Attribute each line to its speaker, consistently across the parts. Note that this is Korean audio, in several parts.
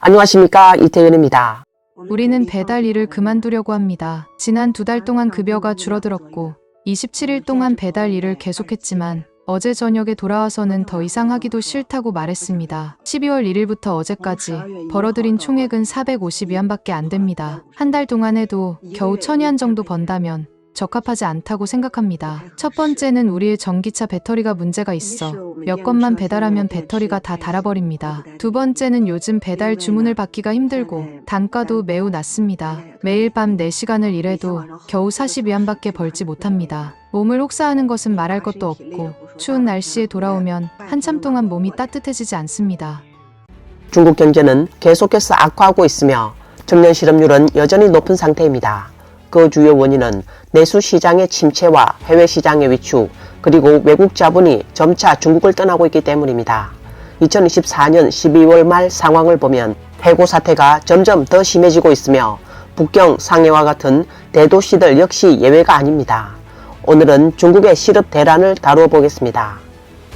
Speaker 1: 안녕하십니까, 이태윤입니다.
Speaker 2: 우리는 배달 일을 그만두려고 합니다. 지난 2달 동안 급여가 줄어들었고 27일 동안 배달 일을 계속했지만 어제 저녁에 돌아와서는 더 이상 하기도 싫다고 말했습니다. 12월 1일부터 어제까지 벌어들인 총액은 450위안밖에 안 됩니다. 한 달 동안 해도 겨우 1000위안 정도 번다면 적합하지 않다고 생각합니다. 첫 번째는 우리의 전기차 배터리가 문제가 있어 몇 건만 배달하면 배터리가 다 닳아버립니다. 두 번째는 요즘 배달 주문을 받기가 힘들고 단가도 매우 낮습니다. 매일 밤 4시간을 일해도 겨우 40위안밖에 벌지 못합니다. 몸을 혹사하는 것은 말할 것도 없고 추운 날씨에 돌아오면 한참 동안 몸이 따뜻해지지 않습니다.
Speaker 1: 중국 경제는 계속해서 악화하고 있으며 청년 실업률은 여전히 높은 상태입니다. 그 주요 원인은 내수 시장의 침체와 해외 시장의 위축, 그리고 외국 자본이 점차 중국을 떠나고 있기 때문입니다. 2024년 12월 말 상황을 보면 해고 사태가 점점 더 심해지고 있으며 북경, 상해와 같은 대도시들 역시 예외가 아닙니다. 오늘은 중국의 실업 대란을 다루어 보겠습니다.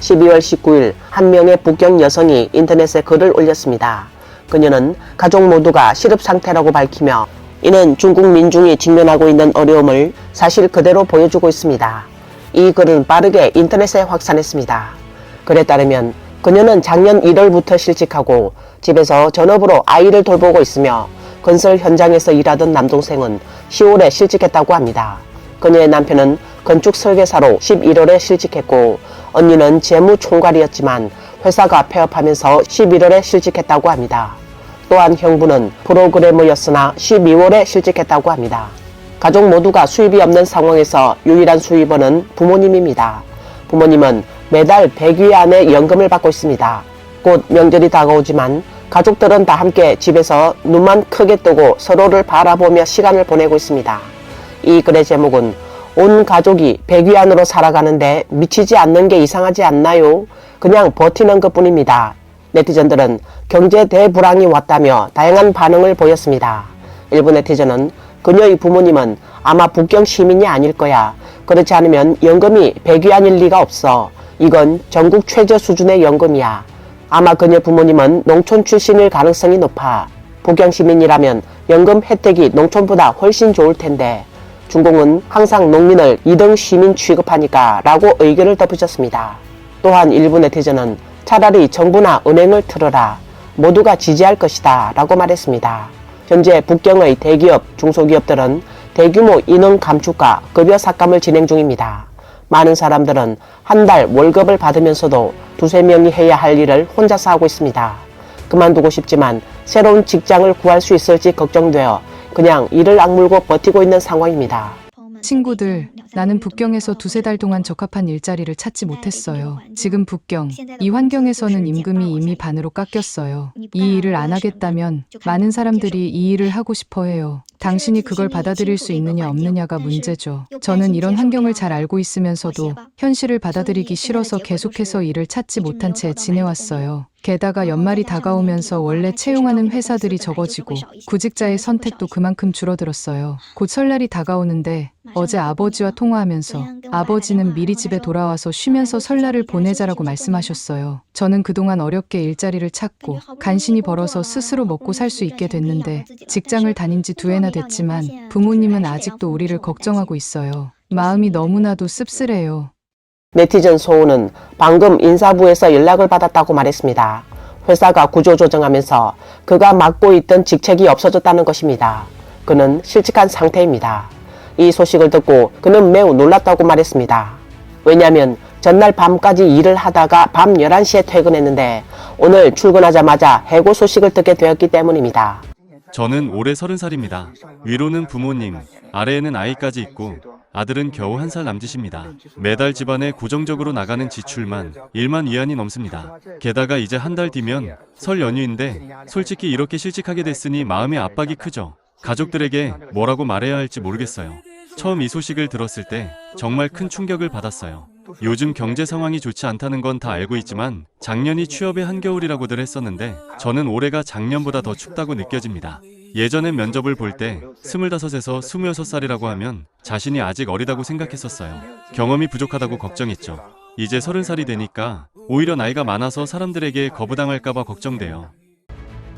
Speaker 1: 12월 19일 한 명의 북경 여성이 인터넷에 글을 올렸습니다. 그녀는 가족 모두가 실업 상태라고 밝히며 이는 중국 민중이 직면하고 있는 어려움을 사실 그대로 보여주고 있습니다. 이 글은 빠르게 인터넷에 확산했습니다. 글에 따르면 그녀는 작년 1월부터 실직하고 집에서 전업으로 아이를 돌보고 있으며 건설 현장에서 일하던 남동생은 10월에 실직했다고 합니다. 그녀의 남편은 건축 설계사로 11월에 실직했고 언니는 재무총괄이었지만 회사가 폐업하면서 11월에 실직했다고 합니다. 또한 형부는 프로그래머였으나 12월에 실직했다고 합니다. 가족 모두가 수입이 없는 상황에서 유일한 수입원은 부모님입니다. 부모님은 매달 100위안의 연금을 받고 있습니다. 곧 명절이 다가오지만 가족들은 다 함께 집에서 눈만 크게 뜨고 서로를 바라보며 시간을 보내고 있습니다. 이 글의 제목은 온 가족이 100위안으로 살아가는데 미치지 않는 게 이상하지 않나요? 그냥 버티는 것뿐입니다. 네티즌들은 경제 대불황이 왔다며 다양한 반응을 보였습니다. 일부 네티즌은 그녀의 부모님은 아마 북경 시민이 아닐 거야. 그렇지 않으면 연금이 100위안일 리가 없어. 이건 전국 최저 수준의 연금이야. 아마 그녀 부모님은 농촌 출신일 가능성이 높아. 북경 시민이라면 연금 혜택이 농촌보다 훨씬 좋을 텐데. 중공은 항상 농민을 2등 시민 취급하니까 라고 의견을 덧붙였습니다. 또한 일부 네티즌은 차라리 정부나 은행을 틀어라. 모두가 지지할 것이다 라고 말했습니다. 현재 북경의 대기업, 중소기업들은 대규모 인원 감축과 급여 삭감을 진행 중입니다. 많은 사람들은 한 달 월급을 받으면서도 2~3명이 해야 할 일을 혼자서 하고 있습니다. 그만두고 싶지만 새로운 직장을 구할 수 있을지 걱정되어 그냥 이를 악물고 버티고 있는 상황입니다.
Speaker 2: 친구들, 나는 북경에서 2~3달 동안 적합한 일자리를 찾지 못했어요. 지금 북경, 이 환경에서는 임금이 이미 반으로 깎였어요. 이 일을 안 하겠다면 많은 사람들이 이 일을 하고 싶어 해요. 당신이 그걸 받아들일 수 있느냐 없느냐가 문제죠. 저는 이런 환경을 잘 알고 있으면서도 현실을 받아들이기 싫어서 계속해서 일을 찾지 못한 채 지내왔어요. 게다가 연말이 다가오면서 원래 채용하는 회사들이 적어지고 구직자의 선택도 그만큼 줄어들었어요. 곧 설날이 다가오는데 어제 아버지와 통화하면서 아버지는 미리 집에 돌아와서 쉬면서 설날을 보내자라고 말씀하셨어요. 저는 그동안 어렵게 일자리를 찾고 간신히 벌어서 스스로 먹고 살 수 있게 됐는데 직장을 다닌 지 2해나 됐지만 부모님은 아직도 우리를 걱정하고 있어요. 마음이 너무나도 씁쓸해요.
Speaker 1: 네티즌 소우는 방금 인사부에서 연락을 받았다고 말했습니다. 회사가 구조조정하면서 그가 맡고 있던 직책이 없어졌다는 것입니다. 그는 실직한 상태입니다. 이 소식을 듣고 그는 매우 놀랐다고 말했습니다. 왜냐하면 전날 밤까지 일을 하다가 밤 11시에 퇴근했는데 오늘 출근하자마자 해고 소식을 듣게 되었기 때문입니다.
Speaker 3: 저는 올해 30살입니다. 위로는 부모님, 아래에는 아이까지 있고 아들은 겨우 1살 남짓입니다. 매달 집안에 고정적으로 나가는 지출만 1만 위안이 넘습니다. 게다가 이제 한 달 뒤면 설 연휴인데 솔직히 이렇게 실직하게 됐으니 마음의 압박이 크죠. 가족들에게 뭐라고 말해야 할지 모르겠어요. 처음 이 소식을 들었을 때 정말 큰 충격을 받았어요. 요즘 경제 상황이 좋지 않다는 건 다 알고 있지만 작년이 취업의 한겨울이라고들 했었는데 저는 올해가 작년보다 더 춥다고 느껴집니다. 예전엔 면접을 볼 때 25에서 26살이라고 하면 자신이 아직 어리다고 생각했었어요. 경험이 부족하다고 걱정했죠. 이제 30살이 되니까 오히려 나이가 많아서 사람들에게 거부당할까봐 걱정돼요.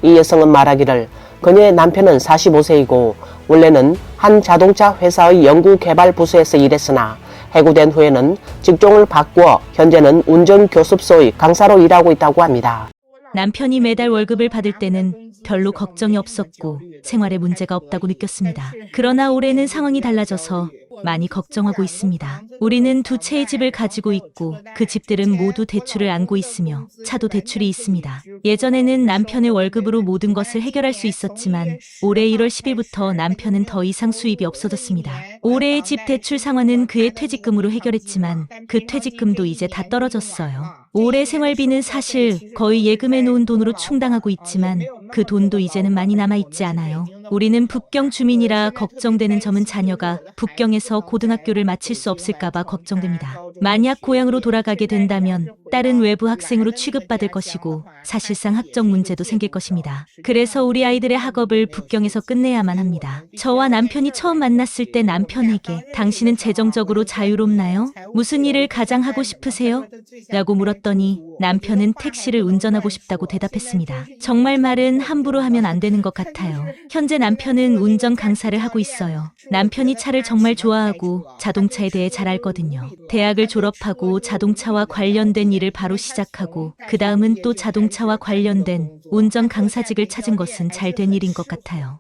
Speaker 1: 이 여성은 말하기를 그녀의 남편은 45세이고 원래는 한 자동차 회사의 연구개발 부서에서 일했으나 해고된 후에는 직종을 바꾸어 현재는 운전교습소의 강사로 일하고 있다고 합니다.
Speaker 4: 남편이 매달 월급을 받을 때는 별로 걱정이 없었고 생활에 문제가 없다고 느꼈습니다. 그러나 올해는 상황이 달라져서 많이 걱정하고 있습니다. 우리는 두 채의 집을 가지고 있고 그 집들은 모두 대출을 안고 있으며 차도 대출이 있습니다. 예전에는 남편의 월급으로 모든 것을 해결할 수 있었지만 올해 1월 10일부터 남편은 더 이상 수입이 없어졌습니다. 올해의 집 대출 상환은 그의 퇴직금으로 해결했지만 그 퇴직금도 이제 다 떨어졌어요. 올해 생활비는 사실 거의 예금해 놓은 돈으로 충당하고 있지만 그 돈도 이제는 많이 남아있지 않아요. 우리는 북경 주민이라 걱정되는 점은 자녀가 북경에서 고등학교를 마칠 수 없을까봐 걱정됩니다. 만약 고향으로 돌아가게 된다면 딸은 외부 학생으로 취급받을 것이고 사실상 학적 문제도 생길 것입니다. 그래서 우리 아이들의 학업을 북경에서 끝내야만 합니다. 저와 남편이 처음 만났을 때 남편에게 당신은 재정적으로 자유롭나요? 무슨 일을 가장 하고 싶으세요? 라고 물었더니 남편은 택시를 운전하고 싶다고 대답했습니다. 정말 말은 함부로 하면 안 되는 것 같아요. 현재 남편은 운전 강사를 하고 있어요. 남편이 차를 정말 좋아하고 자동차에 대해 잘 알거든요. 대학을 졸업하고 자동차와 관련된 일을 바로 시작하고 그 다음은 또 자동차와 관련된 운전 강사직을 찾은 것은 잘된 일인 것 같아요.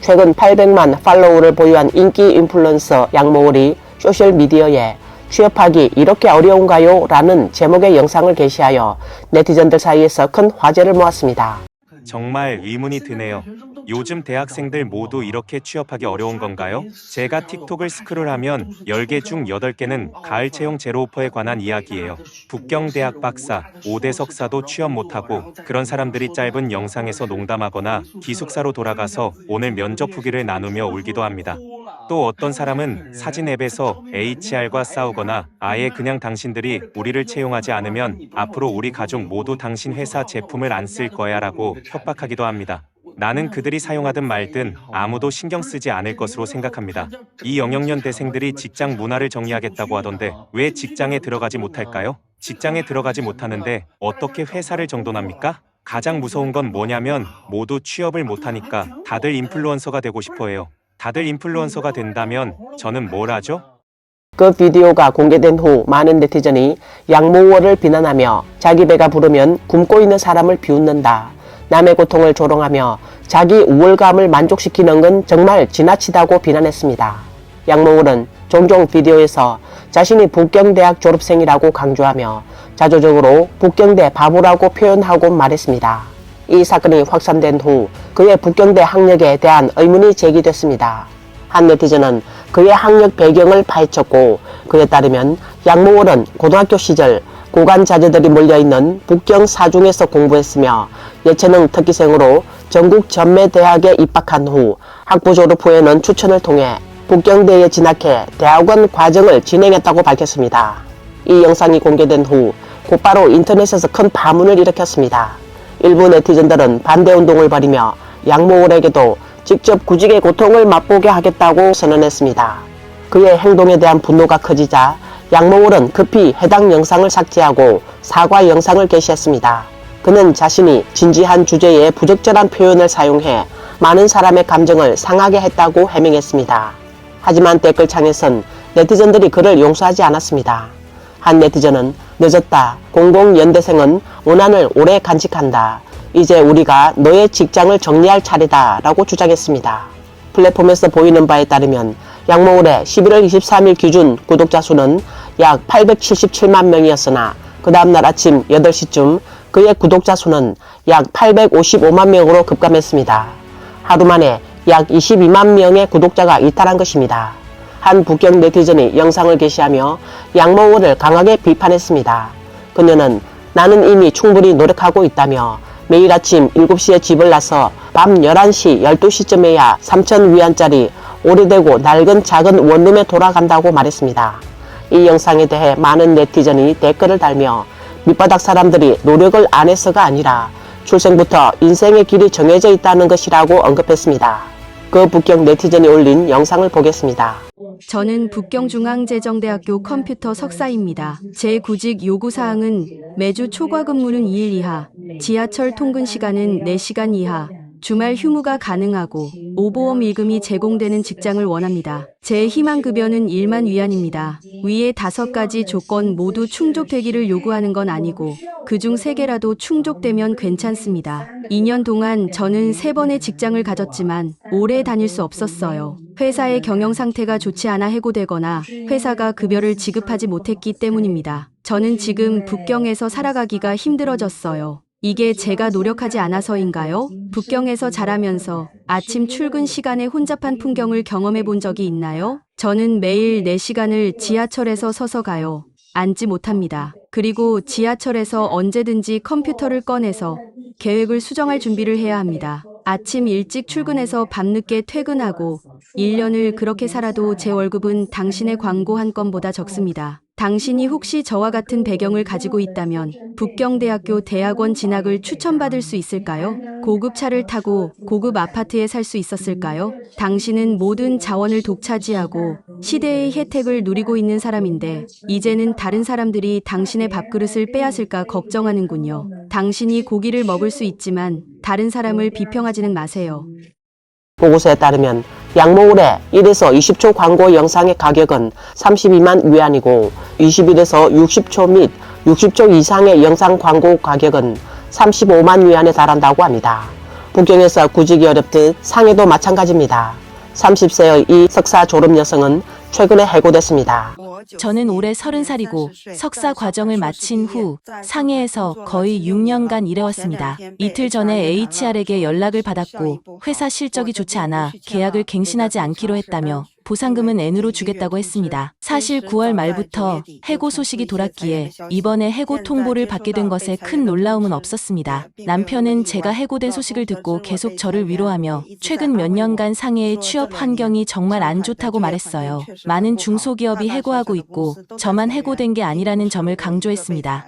Speaker 1: 최근 800만 팔로워를 보유한 인기 인플루언서 양모을이 소셜미디어에 취업하기 이렇게 어려운가요? 라는 제목의 영상을 게시하여 네티즌들 사이에서 큰 화제를 모았습니다.
Speaker 5: 정말 의문이 드네요. 요즘 대학생들 모두 이렇게 취업하기 어려운 건가요? 제가 틱톡을 스크롤하면 10개 중 8개는 가을 채용 제로오퍼에 관한 이야기예요. 북경대학 박사, 5대 석사도 취업 못하고 그런 사람들이 짧은 영상에서 농담하거나 기숙사로 돌아가서 오늘 면접 후기를 나누며 울기도 합니다. 또 어떤 사람은 사진 앱에서 HR과 싸우거나 아예 그냥 당신들이 우리를 채용하지 않으면 앞으로 우리 가족 모두 당신 회사 제품을 안 쓸 거야 라고 협박하기도 합니다. 나는 그들이 사용하든 말든 아무도 신경 쓰지 않을 것으로 생각합니다. 이 영역년대생들이 직장 문화를 정리하겠다고 하던데 왜 직장에 들어가지 못할까요? 직장에 들어가지 못하는데 어떻게 회사를 정돈합니까? 가장 무서운 건 뭐냐면 모두 취업을 못하니까 다들 인플루언서가 되고 싶어 해요. 다들 인플루언서가 된다면 저는 뭘 하죠?
Speaker 1: 그 비디오가 공개된 후 많은 네티즌이 양모월을 비난하며 자기 배가 부르면 굶고 있는 사람을 비웃는다. 남의 고통을 조롱하며 자기 우월감을 만족시키는 건 정말 지나치다고 비난했습니다. 양모월은 종종 비디오에서 자신이 북경대학 졸업생이라고 강조하며 자조적으로 북경대 바보라고 표현하고 말했습니다. 이 사건이 확산된 후 그의 북경대 학력에 대한 의문이 제기됐습니다. 한 네티즌은 그의 학력 배경을 파헤쳤고 그에 따르면 양모월은 고등학교 시절 고관 자제들이 몰려있는 북경 사중에서 공부했으며 예체능 특기생으로 전국 전매대학에 입학한 후 학부 졸업 후에는 추천을 통해 북경대에 진학해 대학원 과정을 진행했다고 밝혔습니다. 이 영상이 공개된 후 곧바로 인터넷에서 큰 파문을 일으켰습니다. 일부 네티즌들은 반대운동을 벌이며 양모월에게도 직접 구직의 고통을 맛보게 하겠다고 선언했습니다. 그의 행동에 대한 분노가 커지자 양모월은 급히 해당 영상을 삭제하고 사과 영상을 게시했습니다. 그는 자신이 진지한 주제에 부적절한 표현을 사용해 많은 사람의 감정을 상하게 했다고 해명했습니다. 하지만 댓글창에선 네티즌들이 그를 용서하지 않았습니다. 한 네티즌은 늦었다. 공공연대생은 원한을 오래 간직한다. 이제 우리가 너의 직장을 정리할 차례다 라고 주장했습니다. 플랫폼에서 보이는 바에 따르면 양모월의 11월 23일 기준 구독자 수는 약 877만 명이었으나 그 다음날 아침 8시쯤 그의 구독자 수는 약 855만 명으로 급감했습니다. 하루 만에 약 22만 명의 구독자가 이탈한 것입니다. 한 북경 네티즌이 영상을 게시하며 양모월을 강하게 비판했습니다. 그녀는 나는 이미 충분히 노력하고 있다며 매일 아침 7시에 집을 나서 밤 11시, 12시쯤에야 3,000위안짜리 오래되고 낡은 작은 원룸에 돌아간다고 말했습니다. 이 영상에 대해 많은 네티즌이 댓글을 달며 밑바닥 사람들이 노력을 안 해서가 아니라 출생부터 인생의 길이 정해져 있다는 것이라고 언급했습니다. 그 북경 네티즌이 올린 영상을 보겠습니다.
Speaker 6: 저는 북경중앙재정대학교 컴퓨터 석사입니다. 제 구직 요구사항은 매주 초과 근무는 2일 이하, 지하철 통근 시간은 4시간 이하, 주말 휴무가 가능하고 오보험 일금이 제공되는 직장을 원합니다. 제 희망급여는 1만 위안입니다. 위의 5가지 조건 모두 충족되기를 요구하는 건 아니고 그중 3개라도 충족되면 괜찮습니다. 2년 동안 저는 3번의 직장을 가졌지만 오래 다닐 수 없었어요. 회사의 경영 상태가 좋지 않아 해고되거나 회사가 급여를 지급하지 못했기 때문입니다. 저는 지금 북경에서 살아가기가 힘들어졌어요. 이게 제가 노력하지 않아서인가요? 북경에서 자라면서 아침 출근 시간에 혼잡한 풍경을 경험해 본 적이 있나요? 저는 매일 4시간을 지하철에서 서서 가요. 앉지 못합니다. 그리고 지하철에서 언제든지 컴퓨터를 꺼내서 계획을 수정할 준비를 해야 합니다. 아침 일찍 출근해서 밤늦게 퇴근하고 1년을 그렇게 살아도 제 월급은 당신의 광고 한 건보다 적습니다. 당신이 혹시 저와 같은 배경을 가지고 있다면 북경대학교 대학원 진학을 추천받을 수 있을까요? 고급 차를 타고 고급 아파트에 살 수 있었을까요? 당신은 모든 자원을 독차지하고 시대의 혜택을 누리고 있는 사람인데 이제는 다른 사람들이 당신의 밥그릇을 빼앗을까 걱정하는군요. 당신이 고기를 먹을 수 있지만 다른 사람을 비평하지는 마세요.
Speaker 1: 보고서에 따르면 양모울의 1에서 20초 광고 영상의 가격은 32만 위안이고 21에서 60초 및 60초 이상의 영상 광고 가격은 35만 위안에 달한다고 합니다. 북경에서 구직이 어렵듯 상해도 마찬가지입니다. 30세의 이 석사 졸업 여성은 최근에 해고됐습니다.
Speaker 7: 저는 올해 30살이고 석사 과정을 마친 후 상해에서 거의 6년간 일해왔습니다. 이틀 전에 HR에게 연락을 받았고 회사 실적이 좋지 않아 계약을 갱신하지 않기로 했다며 보상금은 N으로 주겠다고 했습니다. 사실 9월 말부터 해고 소식이 돌았기에 이번에 해고 통보를 받게 된 것에 큰 놀라움은 없었습니다. 남편은 제가 해고된 소식을 듣고 계속 저를 위로하며 최근 몇 년간 상해의 취업 환경이 정말 안 좋다고 말했어요. 많은 중소기업이 해고하고 있고 저만 해고된 게 아니라는 점을 강조했습니다.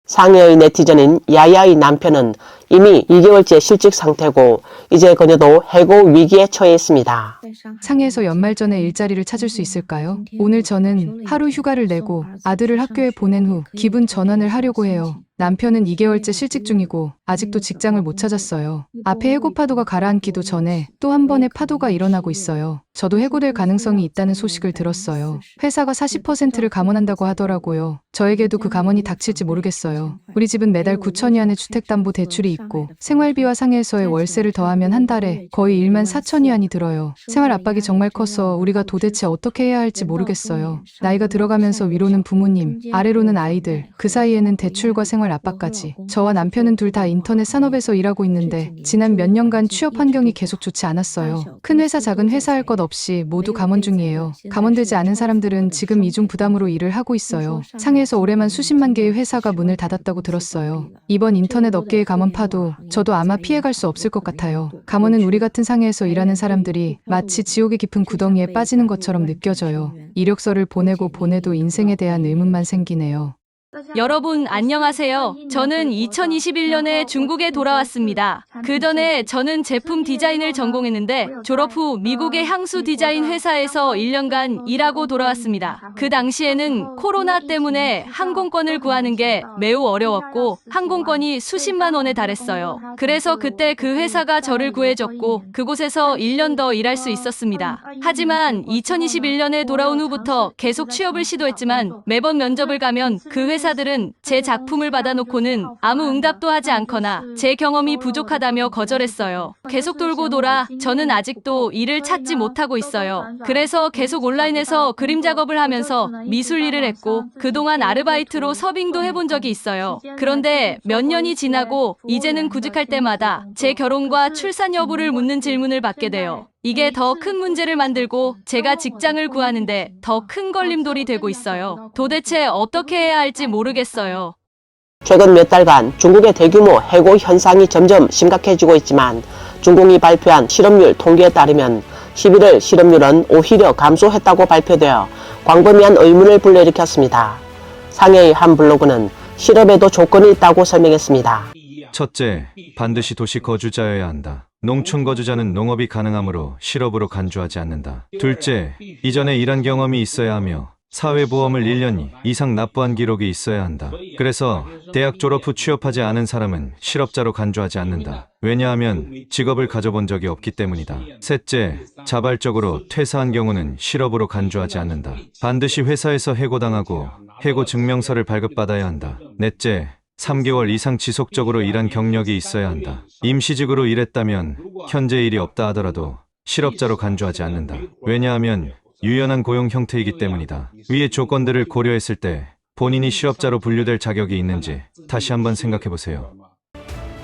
Speaker 1: 상해의 네티즌인 야야의 남편은 이미 2개월째 실직 상태고 이제 그녀도 해고 위기에 처해 있습니다.
Speaker 2: 상해에서 연말 전에 일자리를 찾을 수 있을까요? 오늘 저는 하루 휴가를 내고 아들을 학교에 보낸 후 기분 전환을 하려고 해요. 남편은 2개월째 실직 중이고 아직도 직장을 못 찾았어요. 앞에 해고 파도가 가라앉기도 전에 또 한 번의 파도가 일어나고 있어요. 저도 해고될 가능성이 있다는 소식을 들었어요. 회사가 40%를 감원한다고 하더라고요. 저에게도 그 감원이 닥칠지 모르겠어요. 우리 집은 매달 9,000위안의 주택담보대출이 있고 생활비와 상해에서의 월세를 더하면 한 달에 거의 1만 4,000위안이 들어요. 생활 압박이 정말 커서 우리가 도대체 어떻게 해야 할지 모르겠어요. 나이가 들어가면서 위로는 부모님, 아래로는 아이들, 그 사이에는 대출과 생활 압박까지. 저와 남편은 둘 다 인터넷 산업에서 일하고 있는데 지난 몇 년간 취업 환경이 계속 좋지 않았어요. 큰 회사 작은 회사 할 것 없이 모두 감원 중이에요. 감원되지 않은 사람들은 지금 이중 부담으로 일을 하고 있어요. 상해에서 올해만 수십만 개의 회사가 문을 닫았다고 들었어요. 이번 인터넷 업계의 감원 파도 저도 아마 피해갈 수 없을 것 같아요. 감원은 우리 같은 상해에서 일하는 사람들이 마치 지옥의 깊은 구덩이에 빠지는 것처럼 느껴져요. 이력서를 보내고 보내도 인생에 대한 의문만 생기네요.
Speaker 8: 여러분 안녕하세요. 저는 2021년에 중국에 돌아왔습니다. 그 전에 저는 제품 디자인을 전공했는데 졸업 후 미국의 향수 디자인 회사에서 1년간 일하고 돌아왔습니다. 그 당시에는 코로나 때문에 항공권을 구하는 게 매우 어려웠고 항공권이 수십만 원에 달했어요. 그래서 그때 그 회사가 저를 구해줬고 그곳에서 1년 더 일할 수 있었습니다. 하지만 2021년에 돌아온 후부터 계속 취업을 시도했지만 매번 면접을 가면 그 회사들은 제 작품을 받아놓고는 아무 응답도 하지 않거나 제 경험이 부족하다며 거절했어요. 계속 돌고 돌아 저는 아직도 일을 찾지 못하고 있어요. 그래서 계속 온라인에서 그림 작업을 하면서 미술 일을 했고 그동안 아르바이트로 서빙도 해본 적이 있어요. 그런데 몇 년이 지나고 이제는 구직할 때마다 제 결혼과 출산 여부를 묻는 질문을 받게 돼요. 이게 더 큰 문제를 만들고 제가 직장을 구하는데 더 큰 걸림돌이 되고 있어요. 도대체 어떻게 해야 할지 모르겠어요.
Speaker 1: 최근 몇 달간 중국의 대규모 해고 현상이 점점 심각해지고 있지만 중공이 발표한 실업률 통계에 따르면 11월 실업률은 오히려 감소했다고 발표되어 광범위한 의문을 불러일으켰습니다. 상해의 한 블로그는 실업에도 조건이 있다고 설명했습니다.
Speaker 9: 첫째, 반드시 도시 거주자여야 한다. 농촌 거주자는 농업이 가능하므로 실업으로 간주하지 않는다. 둘째, 이전에 일한 경험이 있어야 하며 사회보험을 1년 이상 납부한 기록이 있어야 한다. 그래서 대학 졸업 후 취업하지 않은 사람은 실업자로 간주하지 않는다. 왜냐하면 직업을 가져본 적이 없기 때문이다. 셋째, 자발적으로 퇴사한 경우는 실업으로 간주하지 않는다. 반드시 회사에서 해고당하고 해고 증명서를 발급받아야 한다. 넷째, 3개월 이상 지속적으로 일한 경력이 있어야 한다. 임시직으로 일했다면 현재 일이 없다 하더라도 실업자로 간주하지 않는다. 왜냐하면 유연한 고용 형태이기 때문이다. 위의 조건들을 고려했을 때 본인이 실업자로 분류될 자격이 있는지 다시 한번 생각해 보세요.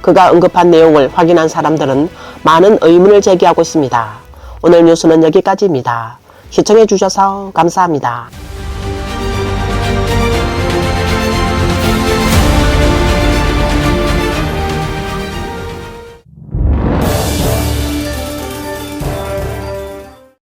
Speaker 1: 그가 언급한 내용을 확인한 사람들은 많은 의문을 제기하고 있습니다. 오늘 뉴스는 여기까지입니다. 시청해 주셔서 감사합니다.